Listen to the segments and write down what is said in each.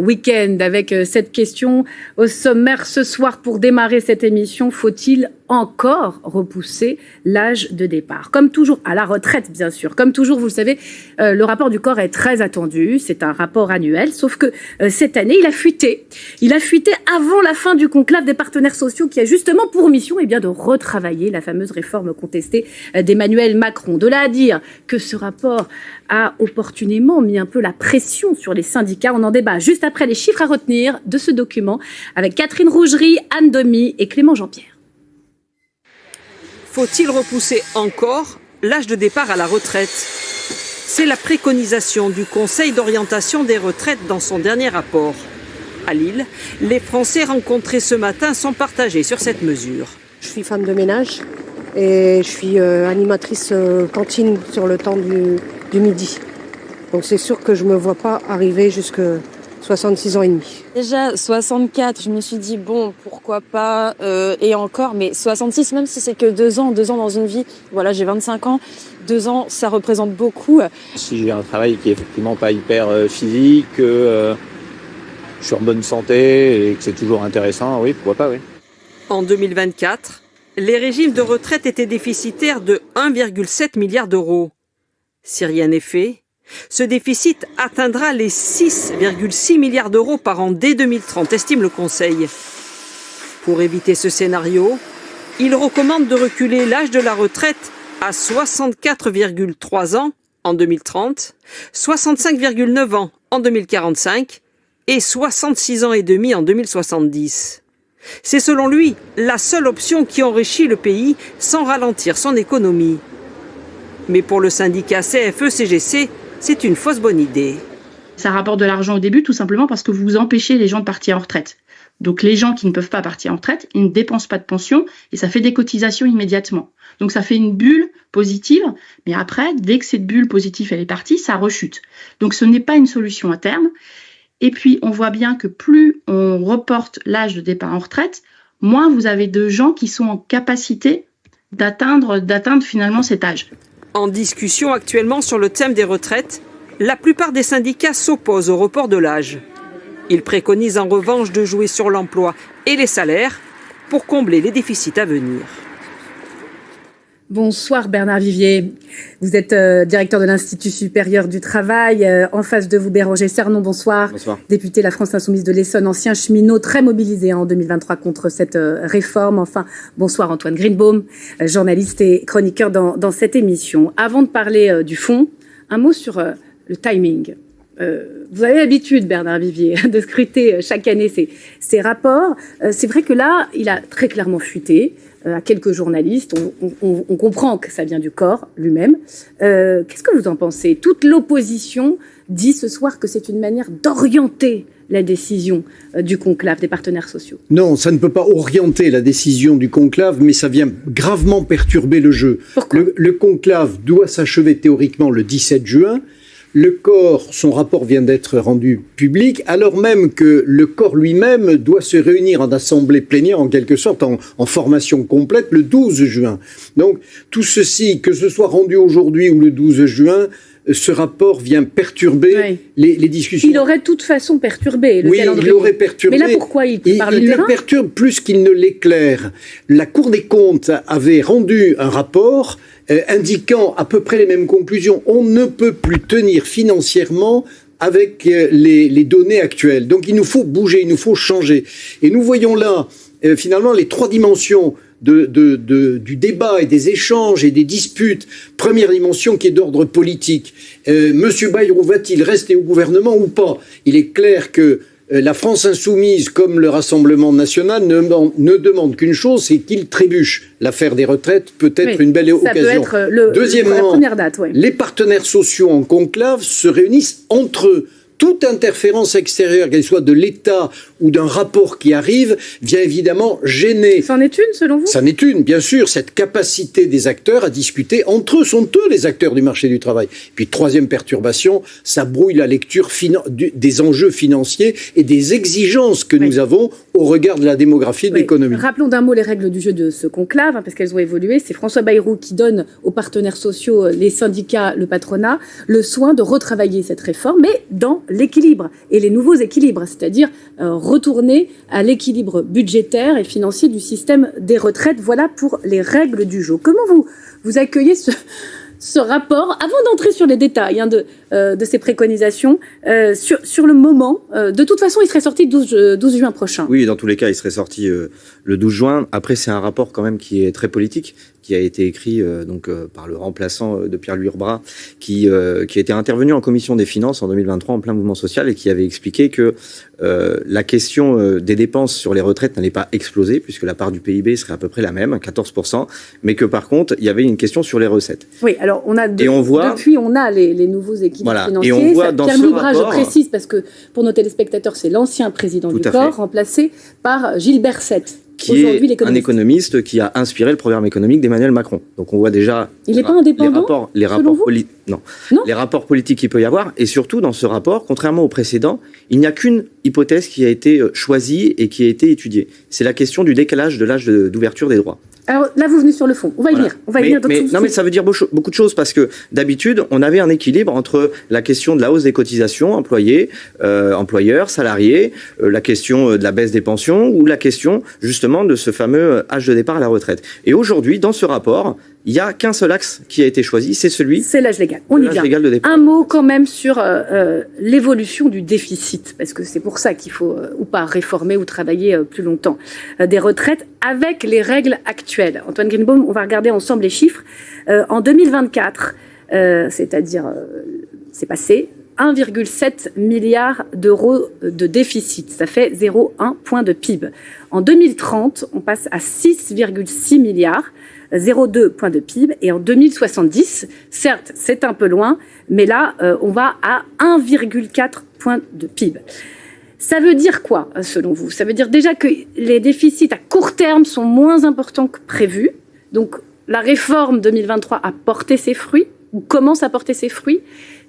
Week-end avec cette question au sommaire ce soir pour démarrer cette émission. Faut-il encore repousser l'âge de départ? Comme toujours, à la retraite bien sûr. Comme toujours, vous le savez, le rapport du corps est très attendu. C'est un rapport annuel, sauf que cette année, il a fuité. Il a fuité avant la fin du conclave des partenaires sociaux qui a justement pour mission de retravailler la fameuse réforme contestée d'Emmanuel Macron. De là à dire que ce rapport a opportunément mis un peu la pression sur les syndicats. On en débat juste après les chiffres à retenir de ce document avec Catherine Rougerie, Anne Domy et Clément Jean-Pierre. Faut-il repousser encore l'âge de départ à la retraite? C'est la préconisation du Conseil d'orientation des retraites dans son dernier rapport. À Lille, les Français rencontrés ce matin sont partagés sur cette mesure. Je suis femme de ménage et je suis animatrice cantine sur le temps du midi. Donc c'est sûr que je ne me vois pas arriver jusqu'à 66 ans et demi. Déjà 64, je me suis dit bon, pourquoi pas, et encore, mais 66, même si c'est que 2 ans dans une vie, voilà, j'ai 25 ans, 2 ans, ça représente beaucoup. Si j'ai un travail qui est effectivement pas hyper physique, que je suis en bonne santé et que c'est toujours intéressant, oui, pourquoi pas, oui. En 2024, les régimes de retraite étaient déficitaires de 1,7 milliard d'euros. Si rien n'est fait, ce déficit atteindra les 6,6 milliards d'euros par an dès 2030, estime le Conseil. Pour éviter ce scénario, il recommande de reculer l'âge de la retraite à 64,3 ans en 2030, 65,9 ans en 2045 et 66 ans et demi en 2070. C'est selon lui la seule option qui enrichit le pays sans ralentir son économie. Mais pour le syndicat CFE-CGC, c'est une fausse bonne idée. Ça rapporte de l'argent au début tout simplement parce que vous empêchez les gens de partir en retraite. Donc les gens qui ne peuvent pas partir en retraite, ils ne dépensent pas de pension et ça fait des cotisations immédiatement. Donc ça fait une bulle positive, mais après, dès que cette bulle positive elle est partie, ça rechute. Donc ce n'est pas une solution à terme. Et puis on voit bien que plus on reporte l'âge de départ en retraite, moins vous avez de gens qui sont en capacité d'atteindre finalement cet âge. En discussion actuellement sur le thème des retraites, la plupart des syndicats s'opposent au report de l'âge. Ils préconisent en revanche de jouer sur l'emploi et les salaires pour combler les déficits à venir. Bonsoir Bernard Vivier, vous êtes directeur de l'Institut supérieur du travail. En face de vous, Bérangère Cernon, bonsoir. Bonsoir. Député La France Insoumise de l'Essonne, ancien cheminot, très mobilisé en 2023 contre cette réforme. Enfin, bonsoir Antoine Greenbaum, journaliste et chroniqueur dans cette émission. Avant de parler du fond, un mot sur le timing. Vous avez l'habitude, Bernard Vivier, de scruter chaque année ces rapports. C'est vrai que là, il a très clairement fuité à quelques journalistes. On comprend que ça vient du corps lui-même. Qu'est-ce que vous en pensez? Toute l'opposition dit ce soir que c'est une manière d'orienter la décision du conclave des partenaires sociaux. Non, ça ne peut pas orienter la décision du conclave, mais ça vient gravement perturber le jeu. Pourquoi? Le conclave doit s'achever théoriquement le 17 juin. Le corps, son rapport vient d'être rendu public, alors même que le corps lui-même doit se réunir en assemblée plénière, en quelque sorte, en formation complète, le 12 juin. Donc, tout ceci, que ce soit rendu aujourd'hui ou le 12 juin, ce rapport vient perturber les discussions. Il aurait de toute façon perturbé le calendrier. Oui, il l'aurait perturbé. Mais là, pourquoi il parle Il le perturbe plus qu'il ne l'éclaire. La Cour des comptes avait rendu un rapport indiquant à peu près les mêmes conclusions. On ne peut plus tenir financièrement avec les données actuelles. Donc il nous faut bouger, il nous faut changer. Et nous voyons là, finalement, les trois dimensions du débat et des échanges et des disputes. Première dimension qui est d'ordre politique. Monsieur Bayrou va-t-il rester au gouvernement ou pas? Il est clair que la France insoumise, comme le Rassemblement national, ne demande qu'une chose, c'est qu'il trébuche. L'affaire des retraites peut être une belle occasion. Ça peut être Deuxièmement, la première date. Les partenaires sociaux en conclave se réunissent entre eux. Toute interférence extérieure, qu'elle soit de l'État ou d'un rapport qui arrive, vient évidemment gêner. C'en est une, selon vous? C'en est une, bien sûr. Cette capacité des acteurs à discuter entre eux, sont eux les acteurs du marché du travail. Puis, troisième perturbation, ça brouille la lecture des enjeux financiers et des exigences que nous avons au regard de la démographie de l'économie. Rappelons d'un mot les règles du jeu de ce conclave, parce qu'elles ont évolué. C'est François Bayrou qui donne aux partenaires sociaux, les syndicats, le patronat, le soin de retravailler cette réforme, mais dans l'équilibre et les nouveaux équilibres, c'est-à-dire retourner à l'équilibre budgétaire et financier du système des retraites. Voilà pour les règles du jeu. Comment vous accueillez ce rapport, avant d'entrer sur les détails de ces préconisations, sur le moment, de toute façon, il serait sorti le 12 juin prochain. Oui, dans tous les cas, il serait sorti le 12 juin. Après, c'est un rapport quand même qui est très politique, qui a été écrit par le remplaçant de Pierre-Louis Herbrat, qui était intervenu en commission des finances en 2023 en plein mouvement social et qui avait expliqué que la question des dépenses sur les retraites n'allait pas exploser puisque la part du PIB serait à peu près la même, 14%, mais que par contre, il y avait une question sur les recettes. Oui, alors depuis, on a les nouveaux équilibres financiers. Et on voit dans Pierre-Louis Herbrat, rapport, je précise, parce que pour nos téléspectateurs, c'est l'ancien président du corps, remplacé par Gilles Berset. Qui est un économiste qui a inspiré le programme économique d'Emmanuel Macron. Donc on voit déjà il n'est pas indépendant, les rapports politiques qu'il peut y avoir. Et surtout, dans ce rapport, contrairement au précédent, il n'y a qu'une hypothèse qui a été choisie et qui a été étudiée. C'est la question du décalage de l'âge d'ouverture des droits. Alors là, vous venez sur le fond. On va y venir. Mais ça veut dire beaucoup de choses parce que d'habitude, on avait un équilibre entre la question de la hausse des cotisations employeurs, salariés, la question de la baisse des pensions ou la question justement de ce fameux âge de départ à la retraite. Et aujourd'hui, dans ce rapport, il n'y a qu'un seul axe qui a été choisi, c'est l'âge légal. On y vient. Légal de départ. Un mot quand même sur l'évolution du déficit, parce que c'est pour ça qu'il faut ou pas réformer ou travailler plus longtemps des retraites avec les règles actuelles. Antoine Greenbaum, on va regarder ensemble les chiffres. En 2024, c'est passé 1,7 milliard d'euros de déficit. Ça fait 0,1 point de PIB. En 2030, on passe à 6,6 milliards. 0,2 point de PIB. Et en 2070, certes, c'est un peu loin, mais là, on va à 1,4 point de PIB. Ça veut dire quoi, selon vous? Ça veut dire déjà que les déficits à court terme sont moins importants que prévu. Donc, la réforme 2023 a porté ses fruits, ou commence à porter ses fruits.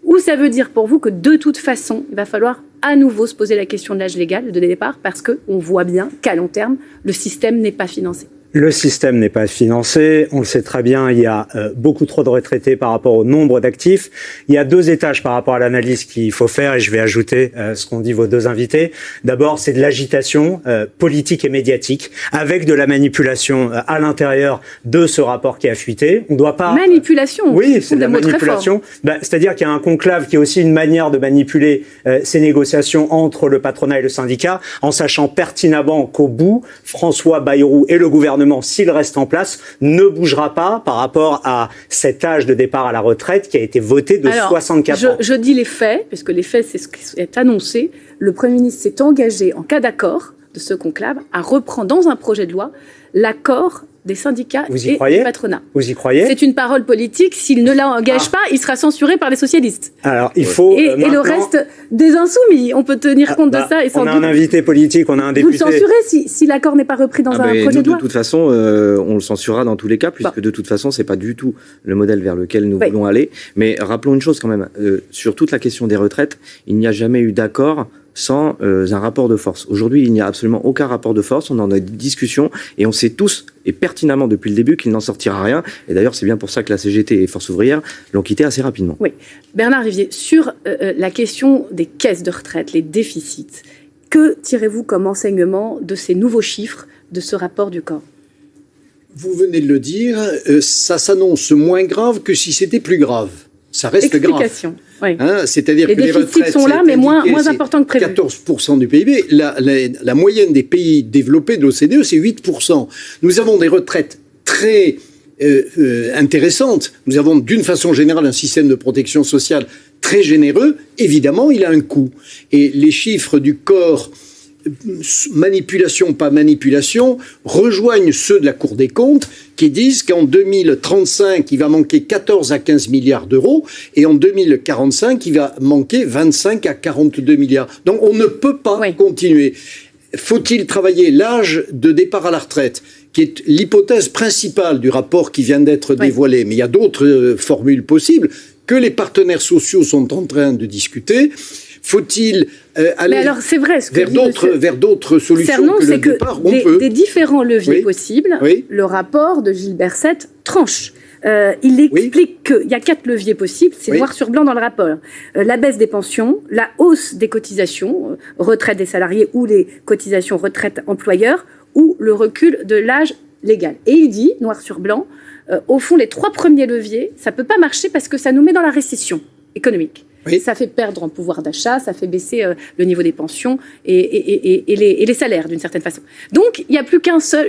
Ou ça veut dire pour vous que de toute façon, il va falloir à nouveau se poser la question de l'âge légal de départ parce qu'on voit bien qu'à long terme, le système n'est pas financé. Le système n'est pas financé, on le sait très bien, il y a beaucoup trop de retraités par rapport au nombre d'actifs. Il y a deux étages par rapport à l'analyse qu'il faut faire et je vais ajouter ce qu'ont dit vos deux invités. D'abord, c'est de l'agitation politique et médiatique avec de la manipulation à l'intérieur de ce rapport qui a fuité. On doit pas... Manipulation? Oui, c'est de la manipulation. C'est-à-dire qu'il y a un conclave qui est aussi une manière de manipuler ces négociations entre le patronat et le syndicat en sachant pertinemment qu'au bout, François Bayrou et le gouvernement, s'il reste en place, ne bougera pas par rapport à cet âge de départ à la retraite qui a été voté de 64 ans. Je dis les faits, puisque les faits, c'est ce qui est annoncé. Le Premier ministre s'est engagé, en cas d'accord de ce conclave, à reprendre dans un projet de loi l'accord des syndicats et du patronat. Vous y croyez? C'est une parole politique. S'il ne l'engage pas, il sera censuré par les socialistes. Alors, il faut... Et le reste des insoumis, on peut tenir compte de ça. Et on a un invité politique, on a un député... Vous le censurez si l'accord n'est pas repris dans un projet de loi? De toute façon, on le censurera dans tous les cas, puisque de toute façon, c'est pas du tout le modèle vers lequel nous voulons aller. Mais rappelons une chose quand même, sur toute la question des retraites, il n'y a jamais eu d'accord sans un rapport de force. Aujourd'hui, il n'y a absolument aucun rapport de force, on en a des discussions et on sait tous et pertinemment depuis le début qu'il n'en sortira rien. Et d'ailleurs, c'est bien pour ça que la CGT et Force ouvrière l'ont quitté assez rapidement. Oui. Bernard Rivier, sur la question des caisses de retraite, les déficits, que tirez-vous comme enseignement de ces nouveaux chiffres de ce rapport du corps? Vous venez de le dire, ça s'annonce moins grave que si c'était plus grave. Ça reste grave. Oui. C'est-à-dire que les retraites sont là, mais moins importants que prévu. 14% du PIB. La moyenne des pays développés de l'OCDE, c'est 8%. Nous avons des retraites très intéressantes. Nous avons d'une façon générale un système de protection sociale très généreux. Évidemment, il a un coût. Et les chiffres du corps, manipulation, pas manipulation, rejoignent ceux de la Cour des comptes qui disent qu'en 2035, il va manquer 14 à 15 milliards d'euros et en 2045, il va manquer 25 à 42 milliards. Donc on ne peut pas continuer. Faut-il travailler l'âge de départ à la retraite, qui est l'hypothèse principale du rapport qui vient d'être dévoilé, mais il y a d'autres formules possibles que les partenaires sociaux sont en train de discuter. Faut-il aller vers d'autres solutions que le départ? Des différents leviers possibles, le rapport de Gilles Berset tranche. il explique qu'il y a 4 leviers possibles, c'est noir sur blanc dans le rapport. La baisse des pensions, la hausse des cotisations, retraite des salariés ou les cotisations retraite employeurs, ou le recul de l'âge légal. Et il dit, noir sur blanc, au fond, les 3 premiers leviers, ça ne peut pas marcher parce que ça nous met dans la récession économique. Ça fait perdre en pouvoir d'achat, ça fait baisser le niveau des pensions et les salaires d'une certaine façon. Donc, il n'y a plus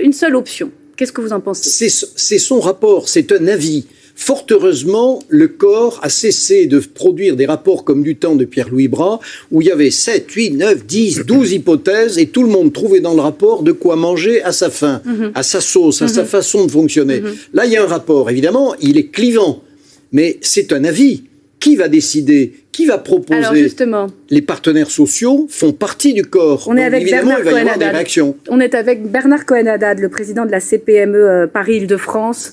une seule option. Qu'est-ce que vous en pensez? C'est son rapport, c'est un avis. Fort heureusement, le corps a cessé de produire des rapports comme du temps de Pierre-Louis Bras, où il y avait 7, 8, 9, 10, 12 hypothèses, et tout le monde trouvait dans le rapport de quoi manger à sa faim, à sa sauce, à sa façon de fonctionner. Là, il y a un rapport, évidemment, il est clivant, mais c'est un avis. Qui va décider? Qui va proposer? Alors justement, les partenaires sociaux font partie du corps. On est avec évidemment, Bernard il va y avoir des réactions. On est avec Bernard Cohen-Haddad, le président de la CPME Paris-Île-de-France.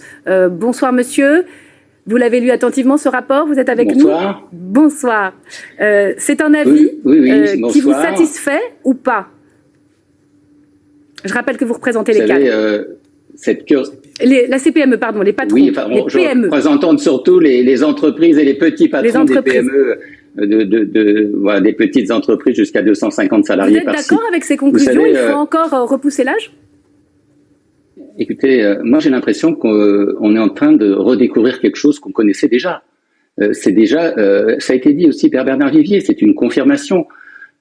Bonsoir monsieur. Vous l'avez lu attentivement ce rapport? Vous êtes avec nous? Bonsoir. C'est un avis qui vous satisfait ou pas? Je rappelle que vous représentez les cadres. La CPME, pardon, les patrons, les PME. Représentons surtout les entreprises et les petits patrons des PME, des petites entreprises jusqu'à 250 salariés. Vous êtes d'accord avec ces conclusions? Il faut encore repousser l'âge? Écoutez, moi j'ai l'impression qu'on est en train de redécouvrir quelque chose qu'on connaissait déjà. Ça a été dit aussi par Bernard Vivier, c'est une confirmation.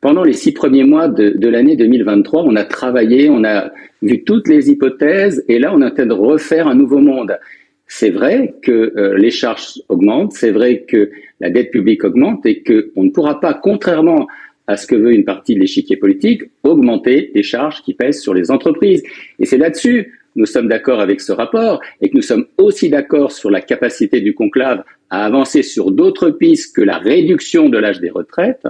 Pendant les 6 premiers mois de l'année 2023, on a travaillé, on a vu toutes les hypothèses, et là, on est en train de refaire un nouveau monde. C'est vrai que les charges augmentent, c'est vrai que la dette publique augmente, et qu'on ne pourra pas, contrairement à ce que veut une partie de l'échiquier politique, augmenter les charges qui pèsent sur les entreprises. Et c'est là-dessus, nous sommes d'accord avec ce rapport, et que nous sommes aussi d'accord sur la capacité du conclave à avancer sur d'autres pistes que la réduction de l'âge des retraites.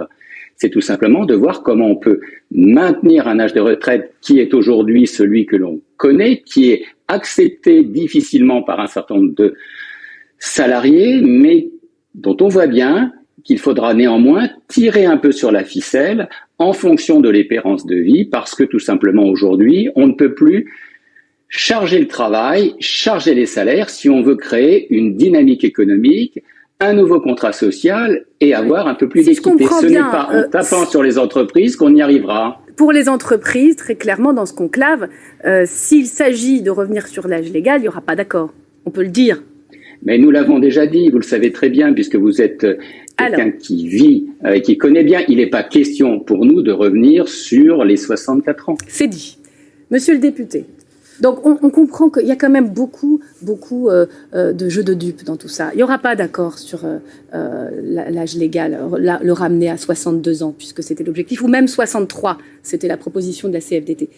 C'est tout simplement de voir comment on peut maintenir un âge de retraite qui est aujourd'hui celui que l'on connaît, qui est accepté difficilement par un certain nombre de salariés, mais dont on voit bien qu'il faudra néanmoins tirer un peu sur la ficelle en fonction de l'espérance de vie, parce que tout simplement aujourd'hui, on ne peut plus charger le travail, charger les salaires si on veut créer une dynamique économique, un nouveau contrat social et avoir un peu plus d'équité. Ce n'est pas en tapant sur les entreprises qu'on y arrivera. Pour les entreprises, très clairement, dans ce conclave, s'il s'agit de revenir sur l'âge légal, il n'y aura pas d'accord. On peut le dire. Mais nous l'avons déjà dit, vous le savez très bien, puisque vous êtes quelqu'un qui vit, qui connaît bien. Il n'est pas question pour nous de revenir sur les 64 ans. C'est dit. Monsieur le député, donc on comprend qu'il y a quand même beaucoup de jeux de dupes dans tout ça. Il n'y aura pas d'accord sur l'âge légal, le ramener à 62 ans, puisque c'était l'objectif, ou même 63, c'était la proposition de la CFDT.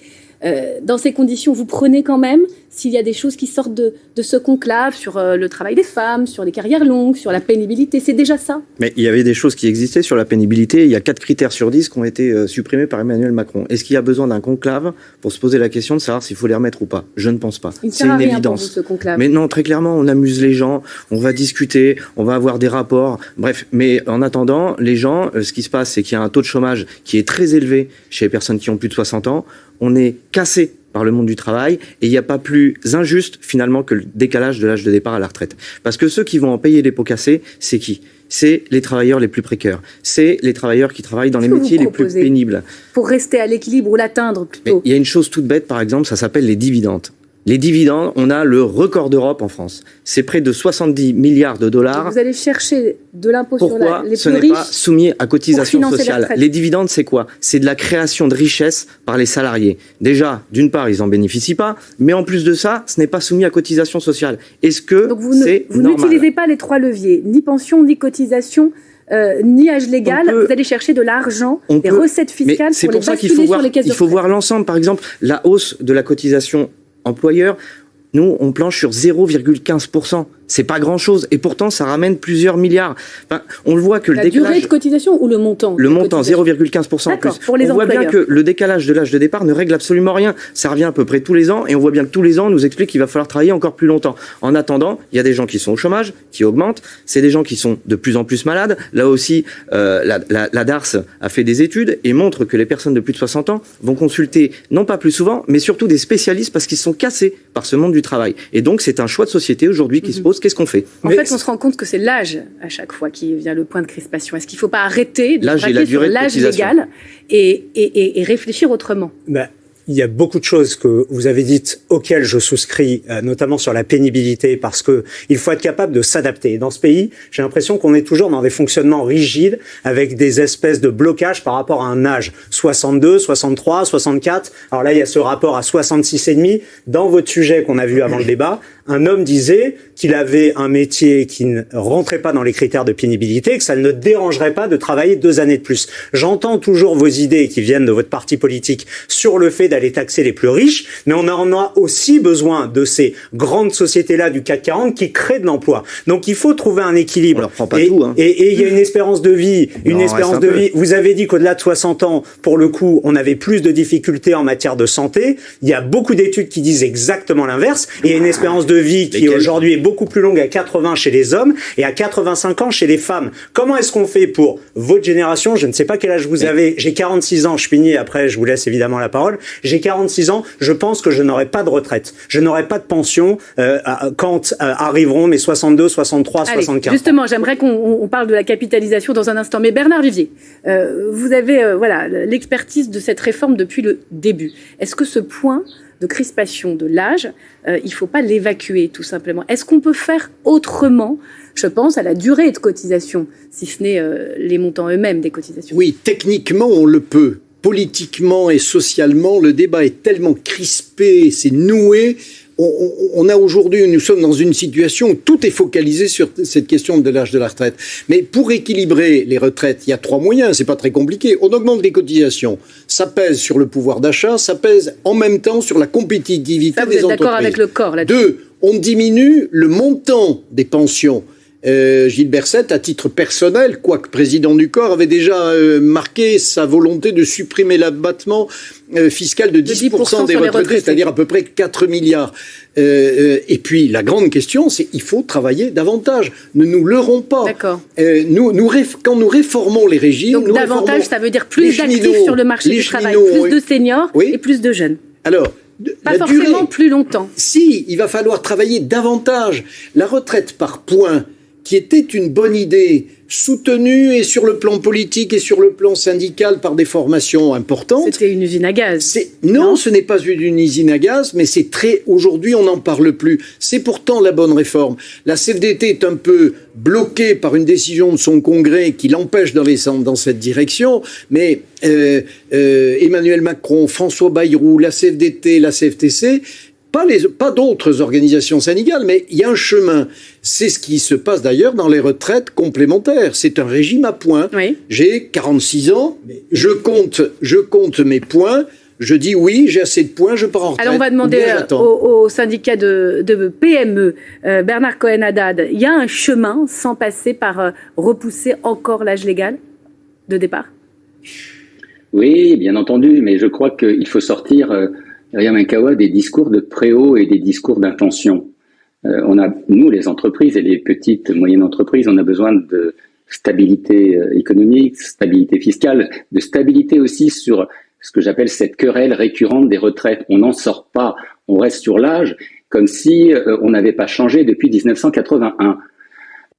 Dans ces conditions, vous prenez quand même, s'il y a des choses qui sortent de ce conclave, sur le travail des femmes, sur les carrières longues, sur la pénibilité, c'est déjà ça? Mais il y avait des choses qui existaient sur la pénibilité. Il y a 4 critères sur 10 qui ont été supprimés par Emmanuel Macron. Est-ce qu'il y a besoin d'un conclave pour se poser la question de savoir s'il faut les remettre ou pas? Je ne pense pas. C'est une évidence. Pour vous, ce conclave. Mais non, très clairement, on amuse les gens, on va discuter, on va avoir des rapports. Bref, mais en attendant, les gens, ce qui se passe, c'est qu'il y a un taux de chômage qui est très élevé chez les personnes qui ont plus de 60 ans. On est cassé par le monde du travail et il n'y a pas plus injuste finalement que le décalage de l'âge de départ à la retraite. Parce que ceux qui vont en payer les pots cassés, c'est qui? C'est les travailleurs les plus précaires. C'est les travailleurs qui travaillent dans les métiers les plus pénibles. Pour rester à l'équilibre ou l'atteindre plutôt. Mais il y a une chose toute bête, par exemple, ça s'appelle les dividendes. Les dividendes, on a le record d'Europe en France. C'est près de 70 milliards de dollars. Vous allez chercher de l'impôt sur les plus riches. Pourquoi ce n'est pas soumis à cotisation sociale? Les dividendes, c'est quoi? C'est de la création de richesse par les salariés. Déjà, d'une part, ils n'en bénéficient pas, mais en plus de ça, ce n'est pas soumis à cotisation sociale. Est-ce que c'est normal? Vous n'utilisez pas les 3 leviers, ni pension, ni cotisation, ni âge légal. Vous allez chercher de l'argent, des recettes fiscales pour les basculer sur les caisses de retraite. Il faut voir l'ensemble. Par exemple, la hausse de la cotisation employeur, nous, on planche sur 0,15%. C'est pas grand-chose. Et pourtant, ça ramène plusieurs milliards. Enfin, on le voit que la durée de cotisation ou le montant? Le montant, 0,15% en plus. Pour les on voit bien que le décalage de l'âge de départ ne règle absolument rien. Ça revient à peu près tous les ans. Et on voit bien que tous les ans, on nous explique qu'il va falloir travailler encore plus longtemps. En attendant, il y a des gens qui sont au chômage, qui augmentent. C'est des gens qui sont de plus en plus malades. Là aussi, la DARS a fait des études et montre que les personnes de plus de 60 ans vont consulter, non pas plus souvent, mais surtout des spécialistes parce qu'ils sont cassés par ce monde du travail. Et donc, c'est un choix de société aujourd'hui qui se pose. qu'est-ce qu'on fait? En fait, on se rend compte que c'est l'âge à chaque fois qui vient le point de crispation. Est-ce qu'il ne faut pas arrêter de L'âge et la durée de l'âge cotisation. légal et réfléchir autrement? Il y a beaucoup de choses que vous avez dites auxquelles je souscris, notamment sur la pénibilité, parce que il faut être capable de s'adapter. Dans ce pays, j'ai l'impression qu'on est toujours dans des fonctionnements rigides, avec des espèces de blocages par rapport à un âge. 62, 63, 64. Alors là, il y a ce rapport à 66,5. Dans votre sujet qu'on a vu avant le débat, un homme disait qu'il avait un métier qui ne rentrait pas dans les critères de pénibilité, que ça ne dérangerait pas de travailler 2 années de plus. J'entends toujours vos idées qui viennent de votre parti politique sur le fait d'aller taxer les plus riches, mais on en a aussi besoin de ces grandes sociétés-là du CAC 40 qui créent de l'emploi. Donc il faut trouver un équilibre. On leur prend pas tout, hein. Et il y a une espérance de vie, Vous avez dit qu'au-delà de 60 ans, pour le coup, on avait plus de difficultés en matière de santé. Il y a beaucoup d'études qui disent exactement l'inverse. Et il y a une espérance de vie qui aujourd'hui est beaucoup plus longue à 80 chez les hommes et à 85 ans chez les femmes. Comment est-ce qu'on fait pour votre génération? Je ne sais pas quel âge vous avez. J'ai 46 ans. Je finis après. Je vous laisse évidemment la parole. J'ai 46 ans. Je pense que je n'aurai pas de retraite. Je n'aurai pas de pension quand arriveront mes 62, 63, 75. Justement, j'aimerais qu'on parle de la capitalisation dans un instant. Mais Bernard Vivier, vous avez l'expertise de cette réforme depuis le début. Est-ce que ce point de crispation de l'âge, il ne faut pas l'évacuer tout simplement? Est-ce qu'on peut faire autrement? Je pense à la durée de cotisation, si ce n'est les montants eux-mêmes des cotisations. Oui, techniquement, on le peut. Politiquement et socialement, le débat est tellement crispé, c'est noué. On a aujourd'hui, nous sommes dans une situation où tout est focalisé sur cette question de l'âge de la retraite. Mais pour équilibrer les retraites, il y a 3 moyens, c'est pas très compliqué. On augmente les cotisations, ça pèse sur le pouvoir d'achat, ça pèse en même temps sur la compétitivité ça, vous des êtes entreprises. d'accord avec le corps là-dessus? 2, on diminue le montant des pensions. Gilles Berset, à titre personnel, quoique président du corps, avait déjà marqué sa volonté de supprimer l'abattement fiscal de 10% des retraités, c'est-à-dire à peu près 4 milliards. Et puis, la grande question, c'est il faut travailler davantage. Ne nous leurrons pas. D'accord. Quand nous réformons les régimes... Donc davantage, ça veut dire plus d'actifs sur le marché du travail, plus de seniors et plus de jeunes. Alors... Pas forcément plus longtemps. Si, il va falloir travailler davantage. La retraite par points, qui était une bonne idée, soutenue et sur le plan politique et sur le plan syndical par des formations importantes. C'était une usine à gaz. Non, ce n'est pas une usine à gaz, mais c'est aujourd'hui, on n'en parle plus. C'est pourtant la bonne réforme. La CFDT est un peu bloquée par une décision de son congrès qui l'empêche d'aller dans cette direction, mais Emmanuel Macron, François Bayrou, la CFDT, la CFTC, pas d'autres organisations syndicales, mais il y a un chemin. C'est ce qui se passe d'ailleurs dans les retraites complémentaires. C'est un régime à points. Oui. J'ai 46 ans, je compte mes points, je dis oui, j'ai assez de points, je pars en retraite. Alors on va demander au syndicat de PME, Bernard Cohen-Haddad, il y a un chemin sans passer par repousser encore l'âge légal de départ? Oui, bien entendu, mais je crois qu'il faut sortir... Yamaikawa, des discours de préau et des discours d'intention. Nous, les entreprises et les petites et moyennes entreprises, on a besoin de stabilité économique, stabilité fiscale, de stabilité aussi sur ce que j'appelle cette querelle récurrente des retraites. On n'en sort pas, on reste sur l'âge comme si on n'avait pas changé depuis 1981.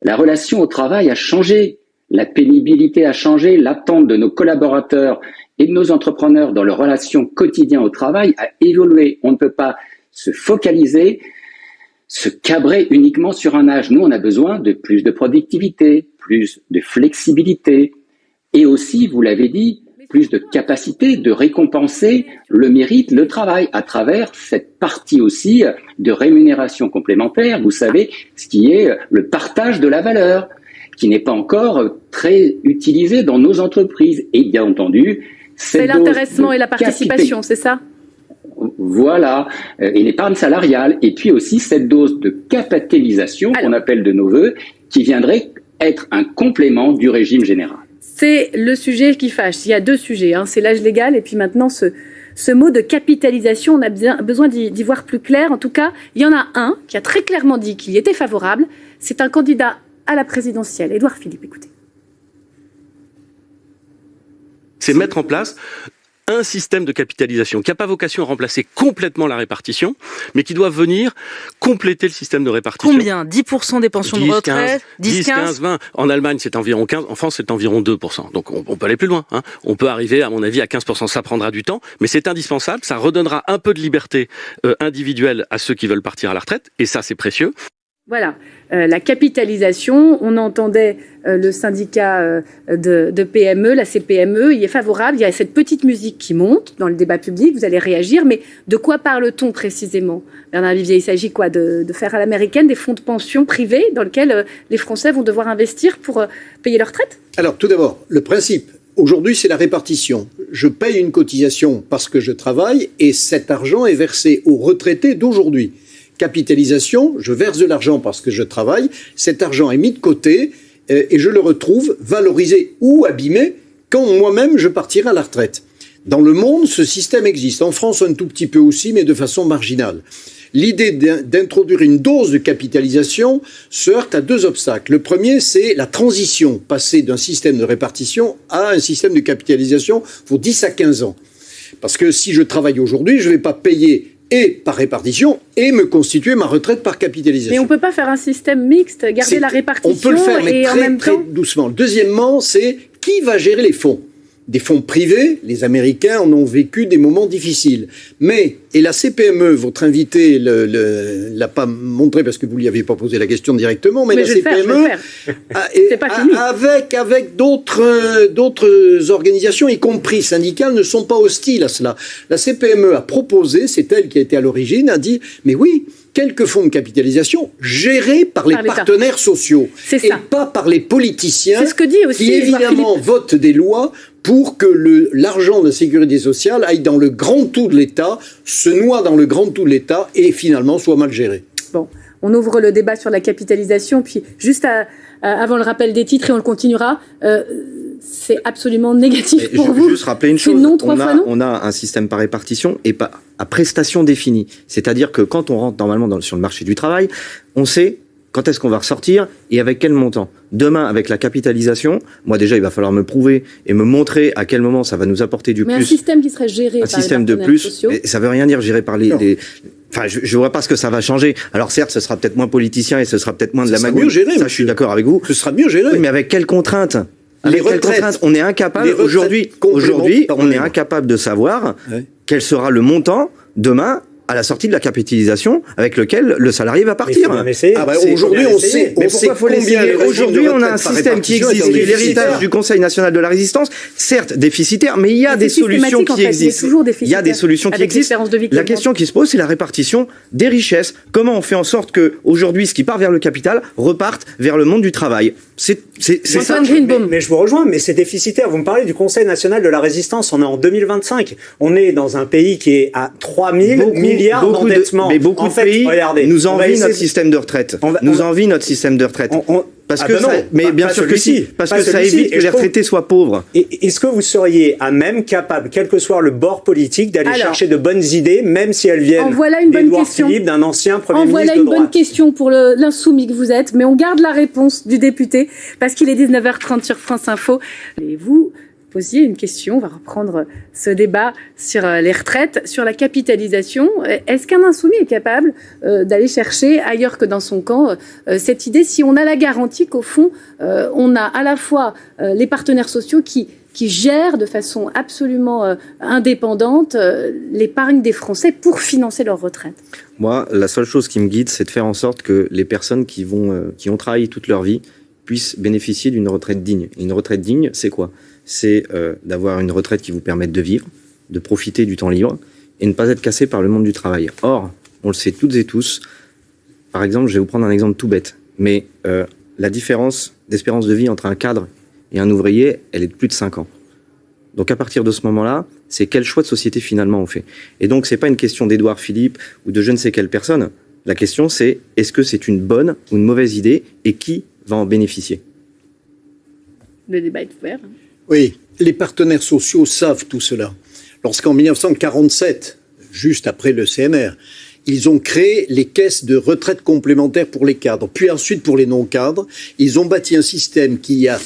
La relation au travail a changé, la pénibilité a changé, l'attente de nos collaborateurs et de nos entrepreneurs dans leur relation quotidienne au travail a évolué. On ne peut pas se focaliser, se cabrer uniquement sur un âge. Nous, on a besoin de plus de productivité, plus de flexibilité et aussi, vous l'avez dit, plus de capacité de récompenser le mérite, le travail à travers cette partie aussi de rémunération complémentaire. Vous savez, ce qui est le partage de la valeur, qui n'est pas encore très utilisé dans nos entreprises. Et bien entendu, c'est l'intéressement et la participation, c'est ça? Voilà, et l'épargne salariale, et puis aussi cette dose de capitalisation qu'on appelle de nos voeux, qui viendrait être un complément du régime général. C'est le sujet qui fâche. Il y a 2 sujets, c'est l'âge légal et puis maintenant ce mot de capitalisation, on a besoin d'y voir plus clair. En tout cas, il y en a un qui a très clairement dit qu'il y était favorable. C'est un candidat à la présidentielle. Édouard Philippe, écoutez. C'est mettre en place un système de capitalisation qui n'a pas vocation à remplacer complètement la répartition, mais qui doit venir compléter le système de répartition. Combien? 10% des pensions de retraite? 10, 15, 20. En Allemagne, c'est environ 15. En France, c'est environ 2%. Donc, on peut aller plus loin. On peut arriver, à mon avis, à 15%. Ça prendra du temps, mais c'est indispensable. Ça redonnera un peu de liberté individuelle à ceux qui veulent partir à la retraite. Et ça, c'est précieux. Voilà, la capitalisation, on entendait le syndicat de PME, la CPME, il est favorable, il y a cette petite musique qui monte dans le débat public, vous allez réagir, mais de quoi parle-t-on précisément? Bernard Vivier, il s'agit quoi, de faire à l'américaine des fonds de pension privés dans lesquels les Français vont devoir investir pour payer leur retraite? Alors tout d'abord, le principe, aujourd'hui c'est la répartition. Je paye une cotisation parce que je travaille et cet argent est versé aux retraités d'aujourd'hui. Capitalisation, je verse de l'argent parce que je travaille, cet argent est mis de côté et je le retrouve valorisé ou abîmé quand moi-même je partirai à la retraite. Dans le monde, ce système existe. En France, un tout petit peu aussi, mais de façon marginale. L'idée d'introduire une dose de capitalisation se heurte à deux obstacles. Le premier, c'est la transition, passer d'un système de répartition à un système de capitalisation pour 10 à 15 ans. Parce que si je travaille aujourd'hui, je ne vais pas payer et par répartition, et me constituer ma retraite par capitalisation. Mais on ne peut pas faire un système mixte, garder la répartition on peut le faire, mais et en même temps... doucement. Deuxièmement, c'est qui va gérer les fonds? Des fonds privés, les Américains en ont vécu des moments difficiles. Mais, et la CPME, votre invité l'a pas montré parce que vous ne lui avez pas posé la question directement, mais la CPME, avec d'autres organisations, y compris syndicales, ne sont pas hostiles à cela. La CPME a proposé, c'est elle qui a été à l'origine, a dit, mais oui, quelques fonds de capitalisation gérés par les partenaires sociaux et pas par les politiciens c'est ce que dit aussi qui évidemment votent des lois pour que l'argent de la sécurité sociale aille dans le grand tout de l'État, se noie dans le grand tout de l'État et finalement soit mal géré. Bon, on ouvre le débat sur la capitalisation, puis juste avant le rappel des titres, et on le continuera, c'est absolument négatif pour vous. Je veux juste rappeler une chose, non, on a un système par répartition et pas à prestation définie. C'est-à-dire que quand on rentre normalement sur le marché du travail, on sait quand est-ce qu'on va ressortir et avec quel montant. Demain, avec la capitalisation, moi déjà, il va falloir me prouver et me montrer à quel moment ça va nous apporter du plus. Mais un système qui serait géré par les partenaires sociaux. Ça veut rien dire géré par les Enfin, je vois pas ce que ça va changer. Alors certes, ce sera peut-être moins politicien et ce sera peut-être moins de la magouille. Ça, je suis d'accord avec vous. Ce sera mieux géré. Oui, mais avec quelles contraintes? Avec quelles contraintes? On est incapable aujourd'hui, on est incapable de savoir quel sera le montant demain à la sortie de la capitalisation avec lequel le salarié va partir. Aujourd'hui, on sait. Mais pourquoi faut l'essayer? Aujourd'hui, on a un système qui existe, qui est l'héritage du Conseil national de la résistance, certes déficitaire, mais il y a des solutions qui existent. Il y a des solutions qui existent. La question qui se pose, c'est la répartition des richesses. Comment on fait en sorte que aujourd'hui, ce qui part vers le capital reparte vers le monde du travail? C'est ça. Mais je vous rejoins, mais c'est déficitaire. Vous me parlez du Conseil national de la résistance. On est en 2025. On est dans un pays qui est à 3000 milliards d'endettement. Mais beaucoup de pays nous envient notre système de retraite. Nous envient notre système de retraite. Parce que mais bien sûr que si, parce que ça évite que les retraités soient pauvres. Est-ce que vous seriez à même capable, quel que soit le bord politique, d'aller chercher de bonnes idées, même si elles viennent d'Édouard Philippe, d'un ancien Premier ministre de droite? Voilà une bonne question pour l'insoumis que vous êtes, mais on garde la réponse du député, parce qu'il est 19h30 sur France Info. Et vous posiez une question, on va reprendre ce débat sur les retraites, sur la capitalisation. Est-ce qu'un insoumis est capable d'aller chercher ailleurs que dans son camp cette idée, si on a la garantie qu'au fond, on a à la fois les partenaires sociaux qui gèrent de façon absolument indépendante l'épargne des Français pour financer leur retraite? Moi, la seule chose qui me guide, c'est de faire en sorte que les personnes qui ont travaillé toute leur vie puissent bénéficier d'une retraite digne. Et une retraite digne, c'est quoi? C'est d'avoir une retraite qui vous permette de vivre, de profiter du temps libre et ne pas être cassé par le monde du travail. Or, on le sait toutes et tous, par exemple, je vais vous prendre un exemple tout bête, mais la différence d'espérance de vie entre un cadre et un ouvrier, elle est de plus de 5 ans. Donc à partir de ce moment-là, c'est quel choix de société finalement on fait. Et donc c'est pas une question d'Édouard Philippe ou de je ne sais quelle personne. La question c'est, est-ce que c'est une bonne ou une mauvaise idée et qui va en bénéficier? Le débat est ouvert. Oui, les partenaires sociaux savent tout cela. Lorsqu'en 1947, juste après le CNR, ils ont créé les caisses de retraite complémentaires pour les cadres, puis ensuite pour les non-cadres, ils ont bâti un système qui a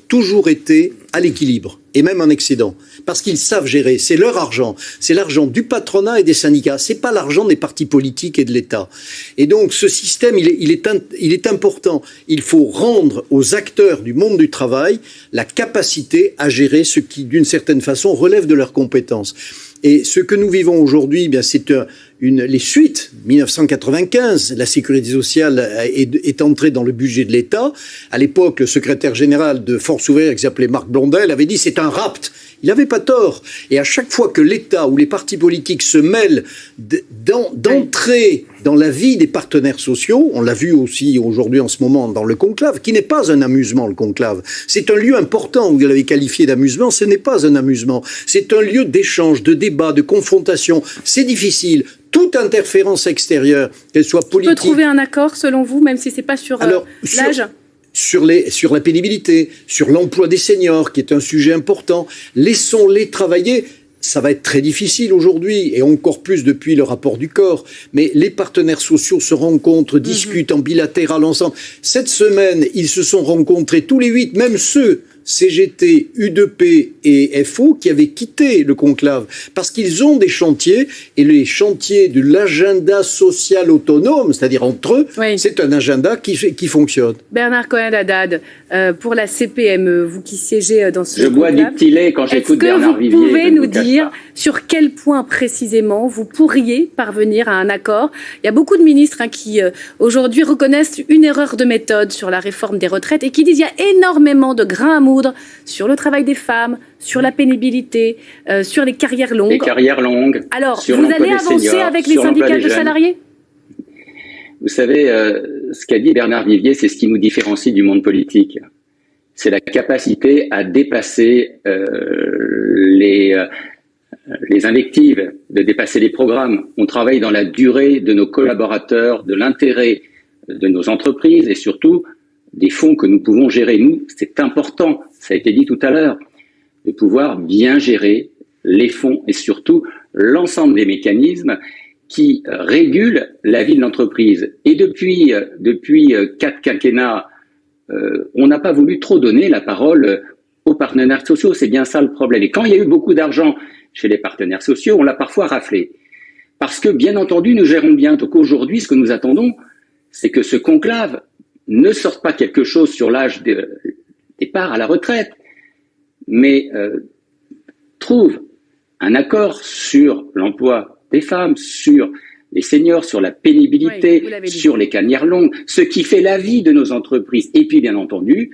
toujours été à l'équilibre et même en excédent, parce qu'ils savent gérer. C'est leur argent, c'est l'argent du patronat et des syndicats. C'est pas l'argent des partis politiques et de l'État. Et donc ce système, il est important. Il faut rendre aux acteurs du monde du travail la capacité à gérer ce qui, d'une certaine façon, relève de leurs compétences. Et ce que nous vivons aujourd'hui, bien, c'est les suites. 1995, la sécurité sociale est entrée dans le budget de l'État. À l'époque, le secrétaire général de Force ouvrière, qui s'appelait Marc Blondel, avait dit c'est un rapt. Il n'avait pas tort. Et à chaque fois que l'État ou les partis politiques se mêlent d'entrer dans la vie des partenaires sociaux, on l'a vu aussi aujourd'hui en ce moment dans le conclave, qui n'est pas un amusement, le conclave. C'est un lieu important, vous l'avez qualifié d'amusement, ce n'est pas un amusement. C'est un lieu d'échange, de débat, de confrontation. C'est difficile. Toute interférence extérieure, qu'elle soit politique... On peut trouver un accord, selon vous, même si ce n'est pas sur l'âge sur la pénibilité, sur l'emploi des seniors, qui est un sujet important. Laissons-les travailler. Ça va être très difficile aujourd'hui, et encore plus depuis le rapport du corps. Mais les partenaires sociaux se rencontrent, discutent en bilatéral ensemble. Cette semaine, ils se sont rencontrés tous les 8, même ceux, CGT, U2P et FO, qui avaient quitté le conclave, parce qu'ils ont des chantiers, et les chantiers de l'agenda social autonome, c'est-à-dire entre eux, c'est un agenda qui fonctionne. Bernard Cohen-Haddad, pour la CPME, vous qui siégez dans ce conclave, bois du Tillet quand j'écoute Bernard Vivier. Est-ce que vous pouvez nous dire sur quel point précisément vous pourriez parvenir à un accord? Il y a beaucoup de ministres qui aujourd'hui reconnaissent une erreur de méthode sur la réforme des retraites et qui disent qu'il y a énormément de grains à moudre sur le travail des femmes, sur la pénibilité, sur les carrières longues. Les carrières longues. Alors, vous allez avancer avec les syndicats de salariés? Vous savez, ce qu'a dit Bernard Vivier, c'est ce qui nous différencie du monde politique. C'est la capacité à dépasser les invectives, de dépasser les programmes. On travaille dans la durée de nos collaborateurs, de l'intérêt de nos entreprises et surtout des fonds que nous pouvons gérer. Nous, c'est important, ça a été dit tout à l'heure, de pouvoir bien gérer les fonds et surtout l'ensemble des mécanismes qui régulent la vie de l'entreprise. Et depuis 4 quinquennats, on n'a pas voulu trop donner la parole aux partenaires sociaux. C'est bien ça le problème. Et quand il y a eu beaucoup d'argent chez les partenaires sociaux, on l'a parfois raflé. Parce que, bien entendu, nous gérons bien. Donc aujourd'hui, ce que nous attendons, c'est que ce conclave ne sorte pas quelque chose sur l'âge de départ à la retraite, mais trouve un accord sur l'emploi des femmes, sur les seniors, sur la pénibilité, sur les carrières longues, ce qui fait la vie de nos entreprises. Et puis, bien entendu,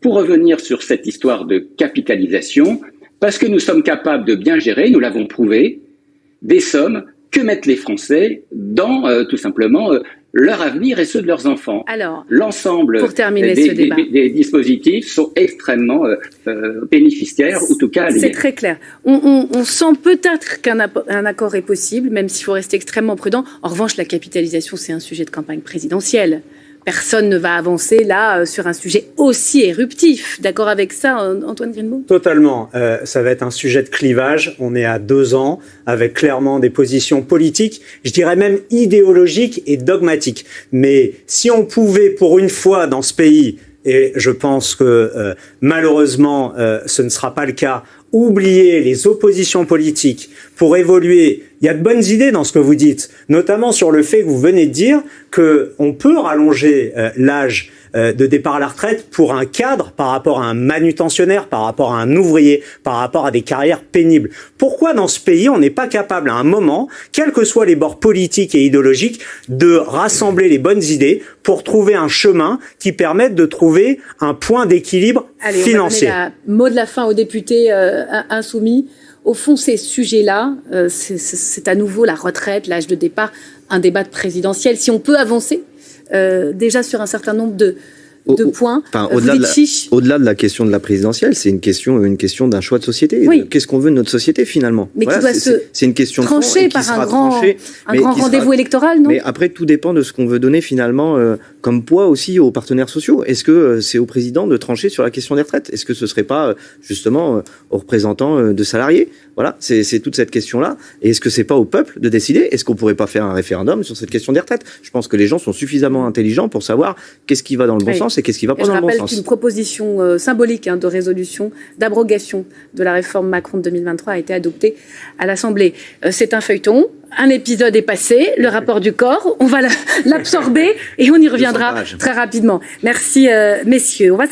pour revenir sur cette histoire de capitalisation, parce que nous sommes capables de bien gérer, nous l'avons prouvé, des sommes que mettent les Français dans, tout simplement, leur avenir et ceux de leurs enfants. Alors, l'ensemble des dispositifs sont extrêmement bénéficiaires, ou en tout cas... C'est très clair. On sent peut-être qu'un accord est possible, même s'il faut rester extrêmement prudent. En revanche, la capitalisation, c'est un sujet de campagne présidentielle. Personne ne va avancer là sur un sujet aussi éruptif. D'accord avec ça, Antoine Greenbaum? Totalement. Ça va être un sujet de clivage. On est à 2 ans avec clairement des positions politiques, je dirais même idéologiques et dogmatiques. Mais si on pouvait pour une fois dans ce pays, et je pense que malheureusement ce ne sera pas le cas, oublier les oppositions politiques pour évoluer. Il y a de bonnes idées dans ce que vous dites, notamment sur le fait que vous venez de dire qu'on peut rallonger l'âge de départ à la retraite pour un cadre par rapport à un manutentionnaire, par rapport à un ouvrier, par rapport à des carrières pénibles. Pourquoi dans ce pays on n'est pas capable à un moment, quels que soient les bords politiques et idéologiques, de rassembler les bonnes idées pour trouver un chemin qui permette de trouver un point d'équilibre financier? On va donner mot de la fin aux députés insoumis. Au fond, ces sujets-là, c'est à nouveau la retraite, l'âge de départ, un débat présidentiel. Si on peut avancer déjà sur un certain nombre de points, au-delà de la question de la présidentielle, c'est une question d'un choix de société. Oui. Qu'est-ce qu'on veut de notre société finalement? Mais voilà, c'est une question tranchée par un grand rendez-vous électoral, non? Mais après, tout dépend de ce qu'on veut donner finalement comme poids aussi aux partenaires sociaux. Est-ce que c'est au président de trancher sur la question des retraites? Est-ce que ce serait pas justement aux représentants de salariés? Voilà, c'est toute cette question-là. Et est-ce que c'est pas au peuple de décider? Est-ce qu'on pourrait pas faire un référendum sur cette question des retraites? Je pense que les gens sont suffisamment intelligents pour savoir qu'est-ce qui va dans le bon sens et qu'est-ce qui va pas Et je dans le bon rappelle sens. qu'une proposition symbolique de résolution d'abrogation de la réforme Macron de 2023 a été adoptée à l'Assemblée. C'est un feuilleton, un épisode est passé, le rapport du corps, on va l'absorber et on y reviendra très rapidement. Merci messieurs. On va